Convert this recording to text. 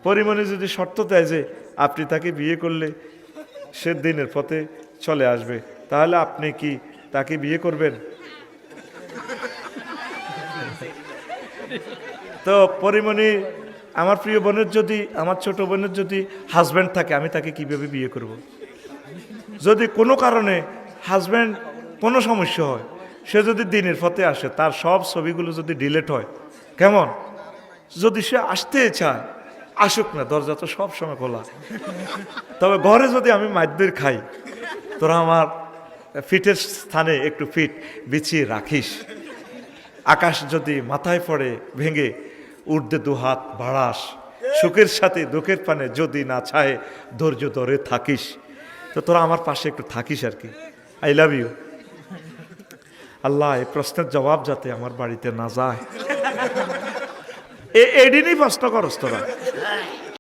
পরিমণি যদি শর্ত দেয় যে আপনি তাকে বিয়ে করলে সে দিনের পথে চলে আসবে, তাহলে আপনি কি তাকে বিয়ে করবেন? তো পরিমণি, আমার প্রিয় বোনের যদি, আমার ছোট বোনের যদি হাজব্যান্ড থাকে, আমি তাকে কিভাবে বিয়ে করব? যদি কোনো কারণে হাজব্যান্ড কোনো সমস্যা হয়, সে যদি দিনের পথে আসে, তার সব ছবিগুলো যদি ডিলিট হয়, কেমন? যদি সে আসতে চায় আসুক না, দরজা তো সব সময় খোলা। তবে ঘরে যদি আমি মাইদ্যের খাই, তোরা আমার ফিটের স্থানে একটু ফিট বিছিয়ে রাখিস। আকাশ যদি মাথায় পড়ে ভেঙে ঊর্ধ্বে দুহাত বাড়াস, সুখের সাথে দুঃখের পানে যদি না ছায় ধৈর্য ধরে থাকিস। তো তোরা আমার পাশে একটু থাকিস আর কি। I love you. আল্লাহ, এই প্রশ্নের জবাব যাতে আমার বাড়িতে না যায়, এদিনই প্রশ্ন করস তোরা।